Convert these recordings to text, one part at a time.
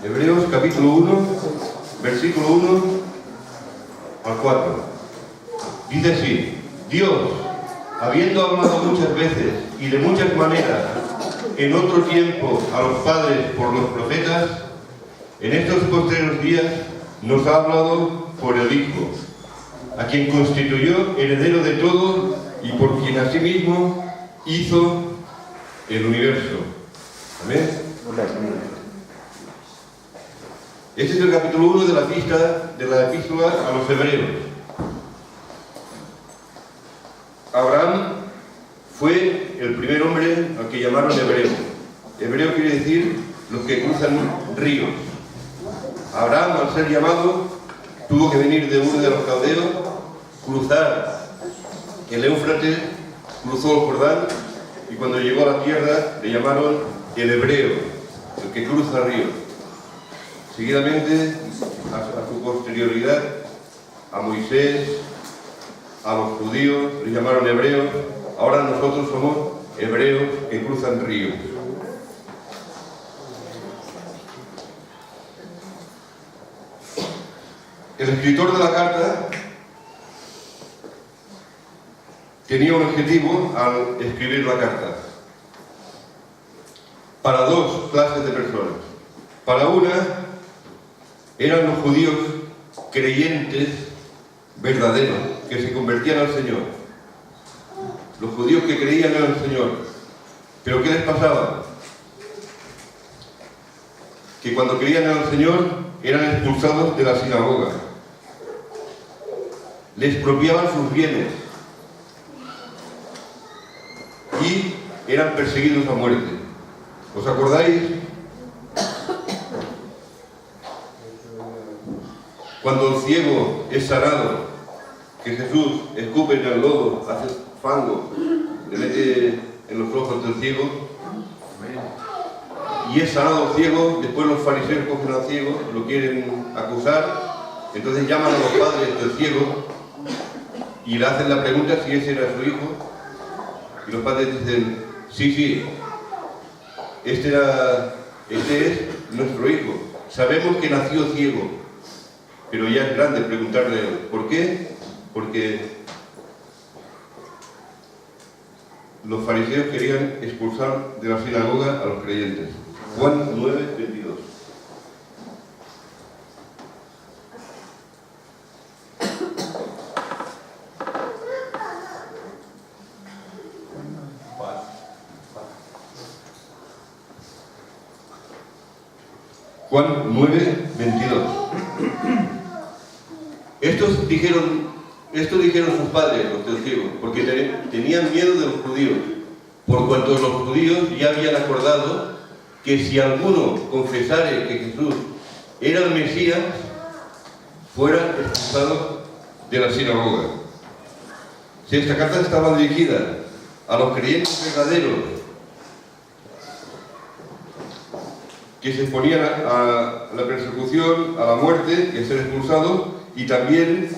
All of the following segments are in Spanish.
Hebreos capítulo 1, versículo 1 al 4. Dice así: Dios, habiendo hablado muchas veces y de muchas maneras en otro tiempo a los padres por los profetas, en estos postreros días nos ha hablado por el Hijo, a quien constituyó heredero de todo y por quien asimismo hizo el universo. Amén. Este es el capítulo 1 de la epístola a los Hebreos. Abraham fue el primer hombre al que llamaron hebreo. Hebreo quiere decir los que cruzan ríos. Abraham, al ser llamado, tuvo que venir de Ur de los Caldeos, cruzar el Éufrates, cruzó el Jordán, y cuando llegó a la tierra le llamaron el hebreo, el que cruza ríos. Seguidamente, a su posterioridad, a Moisés, a los judíos les llamaron hebreos. Ahora nosotros somos hebreos que cruzan ríos. El escritor de la carta tenía un objetivo al escribir la carta. Para dos clases de personas. Para una, eran los judíos creyentes verdaderos, que se convertían al Señor. Los judíos que creían en el Señor. ¿Pero qué les pasaba? Que cuando creían en el Señor eran expulsados de la sinagoga. Les expropiaban sus bienes y eran perseguidos a muerte. ¿Os acordáis? Cuando el ciego es sanado, que Jesús escupe en el lodo, hace fango, le mete en los ojos del ciego, y es sanado el ciego. Después los fariseos cogen al ciego, lo quieren acusar, entonces llaman a los padres del ciego y le hacen la pregunta si ese era su hijo, y los padres dicen: sí, este es nuestro hijo, sabemos que nació ciego, pero ya es grande preguntarle ¿por qué? Porque los fariseos querían expulsar de la sinagoga a los creyentes. Juan 9, 22. Juan 9, 22. Esto dijeron sus padres, los del ciego, porque tenían miedo de los judíos, por cuanto los judíos ya habían acordado que si alguno confesare que Jesús era el Mesías, fuera expulsado de la sinagoga. Si esta carta estaba dirigida a los creyentes verdaderos que se exponían a la persecución, a la muerte y a ser expulsados, y también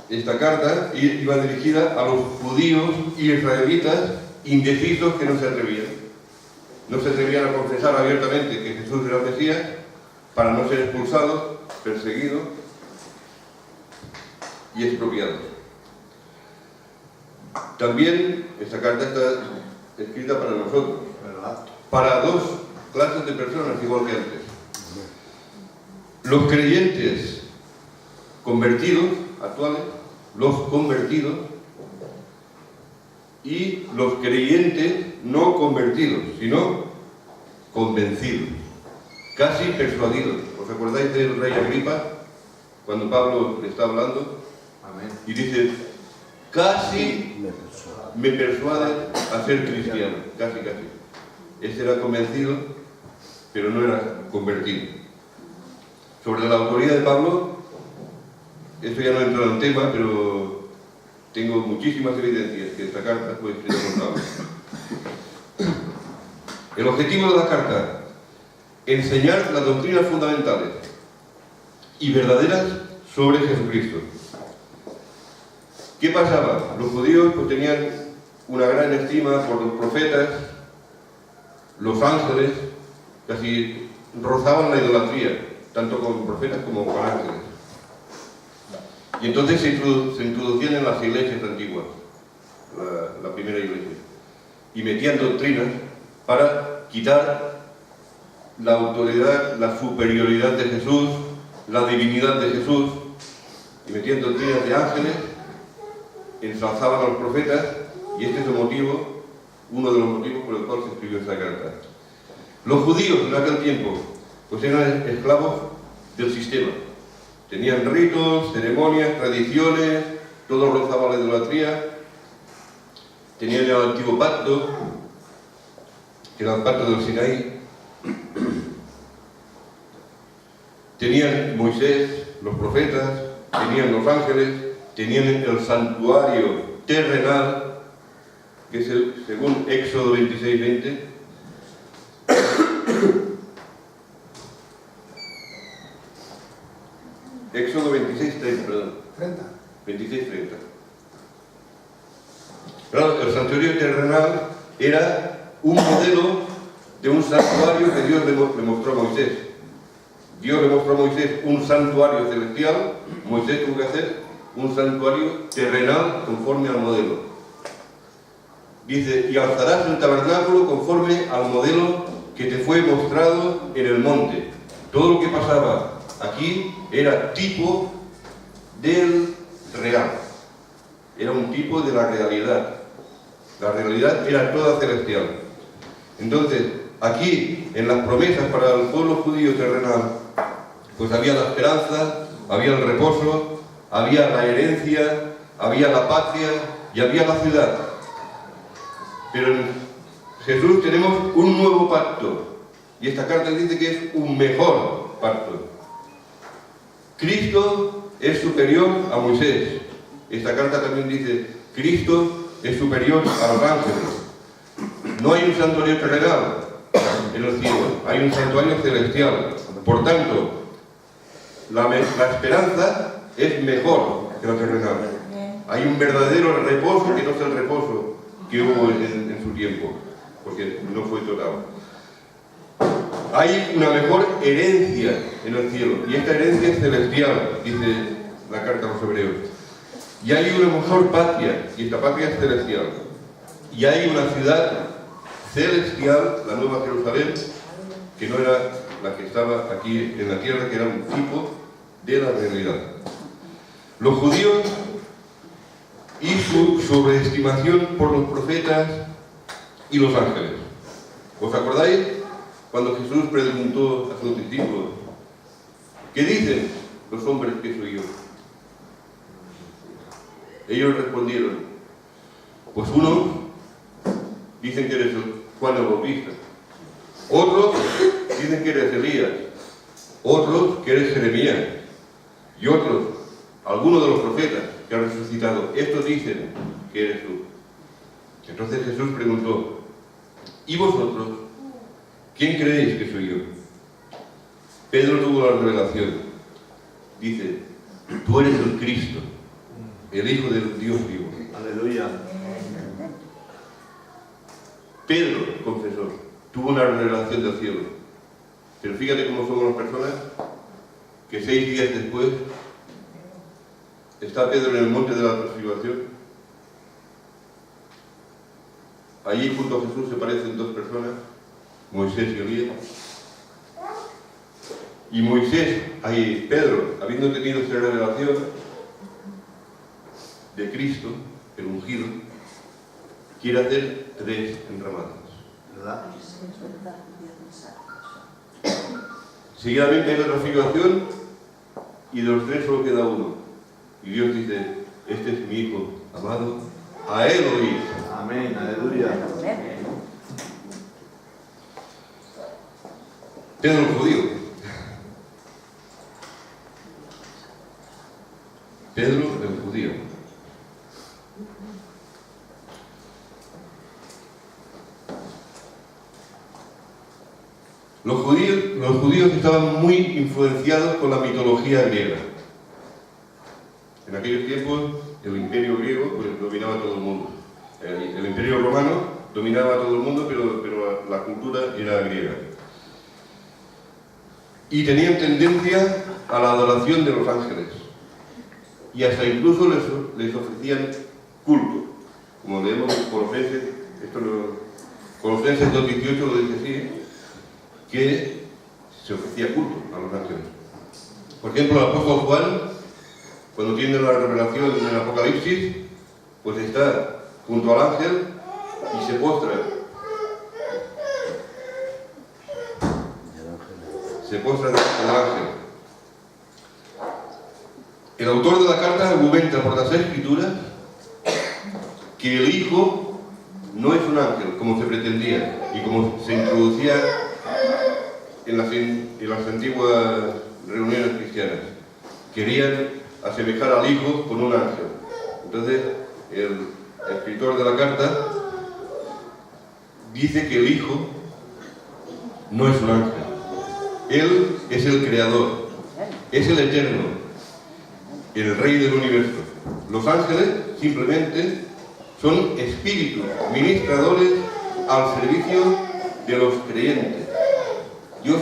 esta carta iba dirigida a los judíos y israelitas indecisos que no se atrevían a confesar abiertamente que Jesús era el Mesías para no ser expulsados, perseguidos y expropiados. También esta carta está escrita para nosotros, para dos clases de personas igual que antes. Los creyentes convertidos, actuales, los convertidos, y los creyentes no convertidos, sino convencidos, casi persuadidos. ¿Os acordáis del rey Agripa? Cuando Pablo le está hablando. Amén. Y dice: casi me persuade a ser cristiano, casi. Este era convencido, pero no era convertido. Sobre la autoría de Pablo, esto ya no entra en el tema, pero tengo muchísimas evidencias que esta carta fue escrita por Pablo. El objetivo de la carta: enseñar las doctrinas fundamentales y verdaderas sobre Jesucristo. ¿Qué pasaba? Los judíos pues tenían una gran estima por los profetas, los ángeles, casi rozaban la idolatría, tanto con profetas como con ángeles. Y entonces se introducían en las iglesias antiguas, la primera iglesia, y metían doctrinas para quitar la autoridad, la superioridad de Jesús, la divinidad de Jesús, y metían doctrinas de ángeles, ensalzaban a los profetas, y este es el motivo, uno de los motivos por el cual se escribió esta carta. Los judíos en aquel tiempo pues eran esclavos del sistema. Tenían ritos, ceremonias, tradiciones, todo rozaba la idolatría. Tenían el antiguo pacto, que era el pacto del Sinaí. Tenían Moisés, los profetas, tenían los ángeles, tenían el santuario terrenal, que es según Éxodo 26:20. Éxodo 26:30, perdón. 26:30. Claro, el santuario terrenal era un modelo de un santuario que Dios le mostró a Moisés. Dios le mostró a Moisés un santuario celestial, Moisés tuvo que hacer un santuario terrenal conforme al modelo. Dice, y alzarás el tabernáculo conforme al modelo que te fue mostrado en el monte. Todo lo que pasaba aquí era tipo del real, era un tipo de la realidad. La realidad era toda celestial. Entonces, aquí, en las promesas para el pueblo judío terrenal, pues había la esperanza, había el reposo, había la herencia, había la patria y había la ciudad. Pero en Jesús tenemos un nuevo pacto, y esta carta dice que es un mejor pacto. Cristo es superior a Moisés. Esta carta también dice, Cristo es superior a los ángeles. No hay un santuario terrenal en el cielo, hay un santuario celestial. Por tanto, la esperanza es mejor que la terrenal. Hay un verdadero reposo que no es el reposo que hubo en su tiempo, porque no fue total. Hay una mejor herencia en el cielo, y esta herencia es celestial, dice la carta a los hebreos. Y hay una mejor patria, y esta patria es celestial. Y hay una ciudad celestial, la Nueva Jerusalén, que no era la que estaba aquí en la tierra, que era un tipo de la realidad. Los judíos y su sobreestimación por los profetas y los ángeles. ¿Os acordáis cuando Jesús preguntó a sus discípulos, ¿qué dicen los hombres que soy yo? Ellos respondieron, pues unos dicen que eres Juan el Bautista, otros dicen que eres Elías, otros que eres Jeremías, y otros, algunos de los profetas que han resucitado. Estos dicen que eres tú. Entonces Jesús preguntó, ¿y vosotros? ¿Quién creéis que soy yo? Pedro tuvo la revelación. Dice, tú eres el Cristo, el Hijo del Dios vivo. Aleluya. Pedro confesó, tuvo una revelación del cielo. Pero fíjate cómo somos las personas que 6 días después está Pedro en el monte de la transfiguración. Allí junto a Jesús se parecen 2 personas, Moisés y Elías. Y Pedro, habiendo tenido esta revelación de Cristo, el ungido, quiere hacer 3 enramadas. ¿Verdad? Seguidamente hay la transfiguración y de los 3 solo queda uno. Y Dios dice, este es mi Hijo amado, a él oíd. Amén, aleluya. Pedro el judío. Pedro el judío. Los judíos estaban muy influenciados con la mitología griega. En aquellos tiempos el imperio griego pues, dominaba todo el mundo. El imperio romano dominaba todo el mundo, pero la cultura era griega. y tenían tendencia a la adoración de los ángeles. Y hasta incluso les ofrecían culto. Como leemos en Colosenses 2:18 lo dice así, que se ofrecía culto a los ángeles. Por ejemplo, el apóstol Juan, cuando tiene la revelación en el Apocalipsis, pues está junto al ángel y se postra. Se postra delante del ángel. El autor de la carta argumenta por las Escrituras que el Hijo no es un ángel, como se pretendía y como se introducía en las antiguas reuniones cristianas. Querían asemejar al Hijo con un ángel. Entonces, el escritor de la carta dice que el Hijo no es un ángel. Él es el Creador, es el Eterno, el Rey del Universo. Los ángeles simplemente son espíritus ministradores al servicio de los creyentes. Dios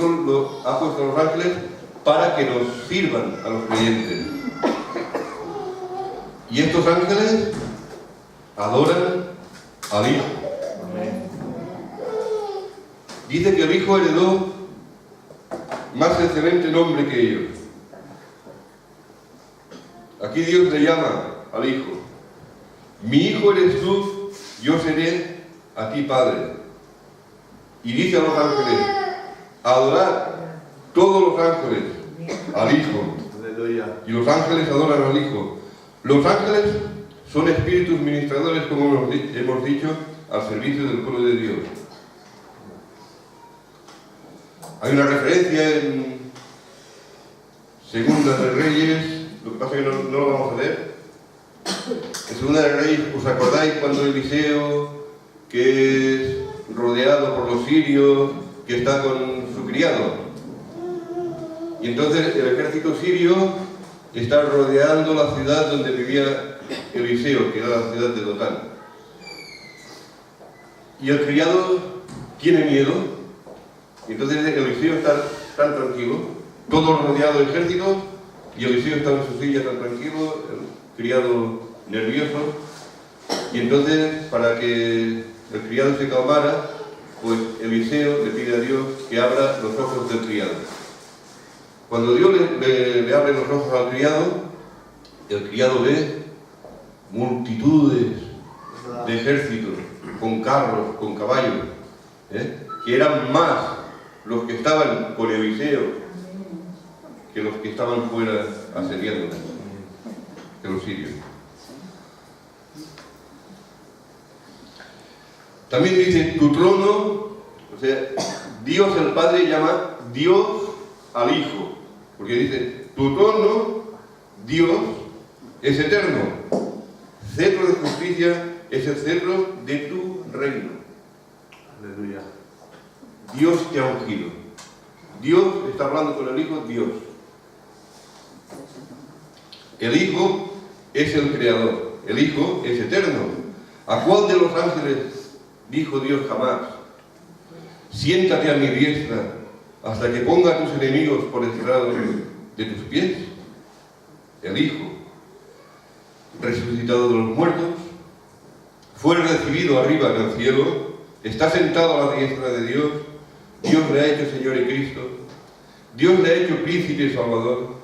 ha puesto a los ángeles para que nos sirvan a los creyentes. Y estos ángeles adoran al Hijo. Dice que el Hijo heredó más excelente nombre que ellos. Aquí Dios le llama al Hijo: mi Hijo eres tú, yo seré a ti Padre. Y dice a los ángeles: adorad todos los ángeles al Hijo. Y los ángeles adoran al Hijo. Los ángeles son espíritus ministradores, como hemos dicho, al servicio del pueblo de Dios. Hay una referencia en Segunda de Reyes, lo que pasa es que no lo vamos a leer. En Segunda de Reyes, ¿os acordáis cuando Eliseo, que es rodeado por los sirios, que está con su criado? Y entonces el ejército sirio está rodeando la ciudad donde vivía Eliseo, que era la ciudad de Dotán. Y el criado tiene miedo, y entonces Eliseo está tan tranquilo, todo rodeado de ejércitos, y Eliseo está en su silla tan tranquilo, el criado nervioso, y entonces, para que el criado se calmara, pues Eliseo le pide a Dios que abra los ojos del criado. Cuando Dios le abre los ojos al criado, el criado ve multitudes de ejércitos, con carros, con caballos, que eran más los que estaban con Eliseo que los que estaban fuera asediándole, que los sirios. También dice tu trono, o sea, Dios el Padre llama Dios al Hijo, porque dice tu trono, Dios, es eterno, cetro de justicia es el cetro de tu reino. Aleluya. Dios te ha ungido. Dios está hablando con el Hijo, Dios. El Hijo es el Creador, el Hijo es eterno. ¿A cuál de los ángeles dijo Dios jamás: siéntate a mi diestra hasta que ponga a tus enemigos por estrado de tus pies? El Hijo, resucitado de los muertos, fue recibido arriba en el cielo, está sentado a la diestra de Dios. Dios le ha hecho Señor y Cristo, Dios le ha hecho príncipe y Salvador.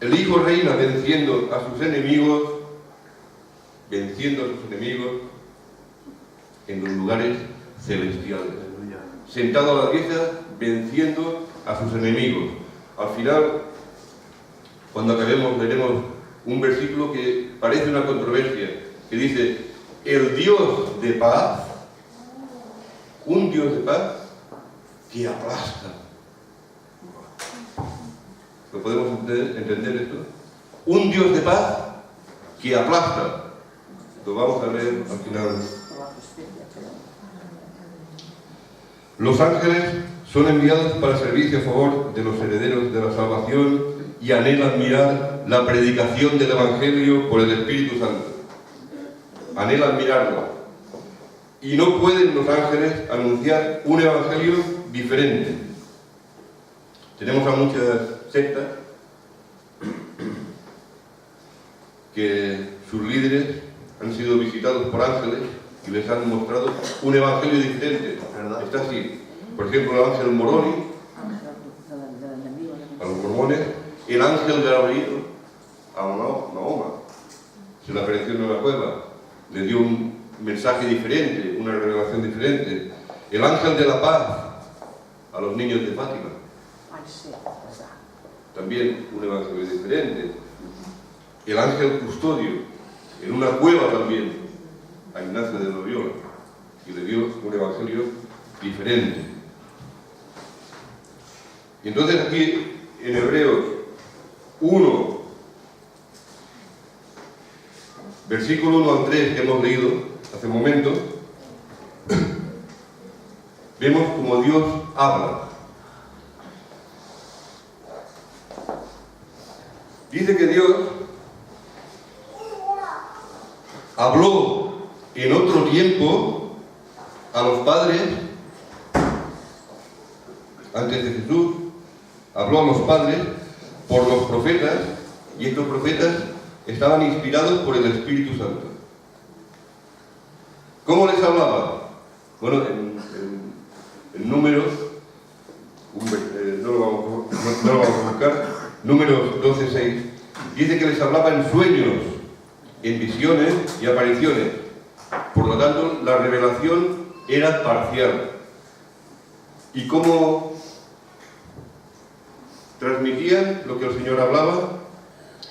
El Hijo reina venciendo a sus enemigos en los lugares celestiales. Sentado a la diestra, venciendo a sus enemigos. Al final, cuando acabemos, veremos un versículo que parece una controversia, que dice: el Dios de paz, un Dios de paz que aplasta. ¿Lo podemos entender esto? Un Dios de paz que aplasta. Lo vamos a ver al final. Los ángeles son enviados para servicio a favor de los herederos de la salvación y anhelan mirar la predicación del Evangelio por el Espíritu Santo. Anhelan mirarlo. Y no pueden los ángeles anunciar un Evangelio diferente. Tenemos a muchas sectas que sus líderes han sido visitados por ángeles y les han mostrado un evangelio diferente. ¿Verdad? Está así. Por ejemplo, el ángel Moroni, a los mormones, el ángel Gabriel a Mahoma, se le apareció en una cueva, le dio un mensaje diferente, una revelación diferente. El ángel de la paz a los niños de Fátima, también un evangelio diferente. El ángel custodio, en una cueva también, a Ignacio de Loyola, y le dio un evangelio diferente. Y entonces aquí, en Hebreos 1, versículo 1 al 3, que hemos leído hace un momento, vemos como Dios habla. Dice que Dios habló en otro tiempo a los padres, antes de Jesús, habló a los padres por los profetas, y estos profetas estaban inspirados por el Espíritu Santo. ¿Cómo les hablaba? Bueno, en Números, no lo vamos a buscar, Números 12:6, dice que les hablaba en sueños, en visiones y apariciones. Por lo tanto, la revelación era parcial. ¿Y cómo transmitían lo que el Señor hablaba?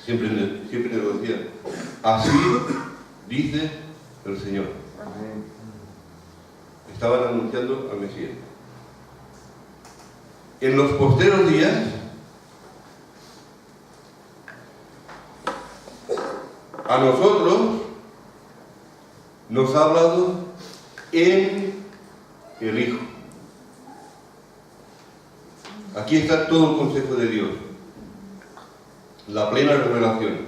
Siempre nos decían: así dice el Señor. Estaban anunciando al Mesías. En los postreros días, a nosotros nos ha hablado en el Hijo. Aquí está todo el consejo de Dios, la plena revelación.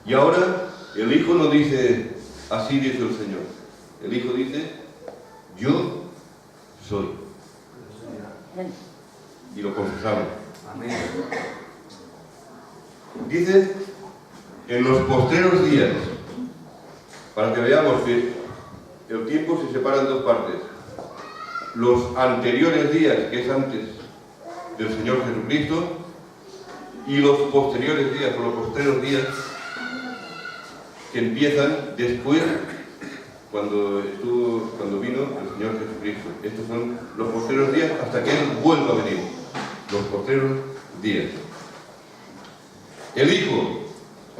Y ahora el Hijo no dice: así dice el Señor. El Hijo dice: yo soy. Y lo confesamos. Amén. Dice: en los postreros días, para que veamos que el tiempo se separa en dos partes. Los anteriores días, que es antes del Señor Jesucristo, y los posteriores días, o los postreros días, que empiezan después, cuando vino el Señor Jesucristo. Estos son los postreros días hasta que Él vuelva a venir. Los postreros días. El Hijo,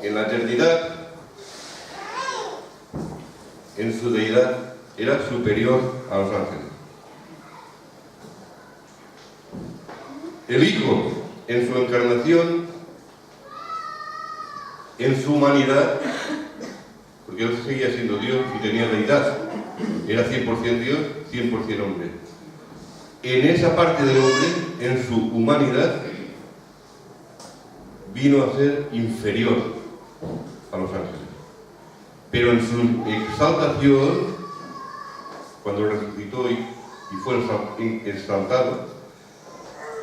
en la eternidad, en su deidad, era superior a los ángeles. El Hijo, en su encarnación, en su humanidad, porque Él seguía siendo Dios y tenía deidad, era 100% Dios, 100% hombre. En esa parte del hombre, en su humanidad, vino a ser inferior a los ángeles. Pero en su exaltación, cuando resucitó y fue exaltado,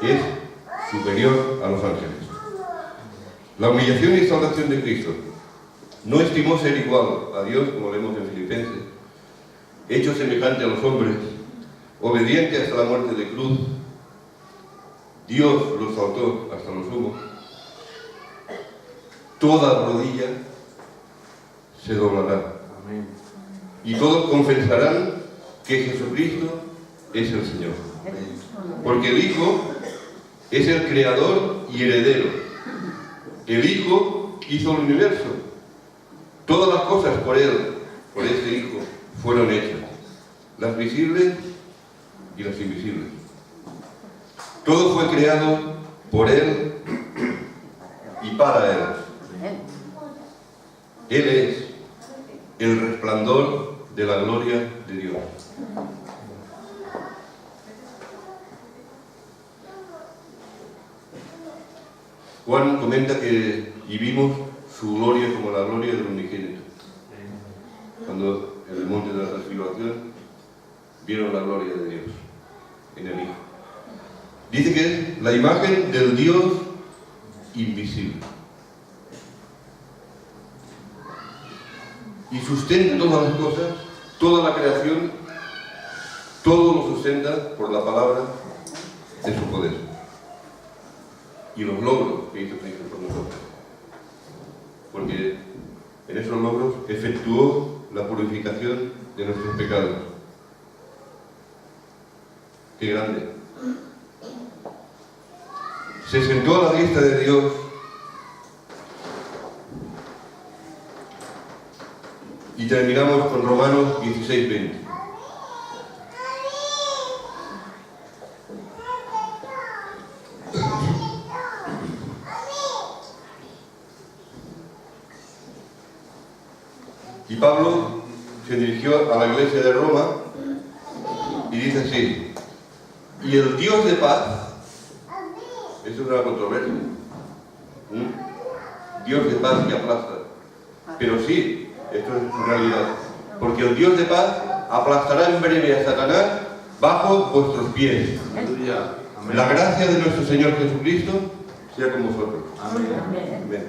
es superior a los ángeles. La humillación y exaltación de Cristo no estimó ser igual a Dios, como vemos en Filipenses, hecho semejante a los hombres, obediente hasta la muerte de cruz. Dios lo exaltó hasta lo sumo. Toda rodilla se doblará. Amén. Y todos confesarán que Jesucristo es el Señor. Porque el Hijo es el creador y heredero. El Hijo hizo el universo. Todas las cosas por Él, por este Hijo, fueron hechas. Las visibles y las invisibles. Todo fue creado por Él y para Él. Él es el resplandor de la gloria de Dios. Juan comenta que y vimos su gloria como la gloria del unigénito. Cuando en el monte de la transfiguración vieron la gloria de Dios en el Hijo. Dice que es la imagen del Dios invisible. Y sustenta todas las cosas, toda la creación, todo lo sustenta por la palabra de su poder. Y los logros que hizo Cristo por nosotros. Porque en esos logros efectuó la purificación de nuestros pecados. ¡Qué grande! Se sentó a la diestra de Dios y terminamos con Romanos 16:20. Y Pablo se dirigió a la iglesia de Roma y dice así: y el Dios de paz, eso es una controversia, Dios de paz que aplasta, pero sí, esto es realidad, porque el Dios de paz aplastará en breve a Satanás bajo vuestros pies. Aleluya. Amén. La gracia de nuestro Señor Jesucristo sea con vosotros. Amén. Amén.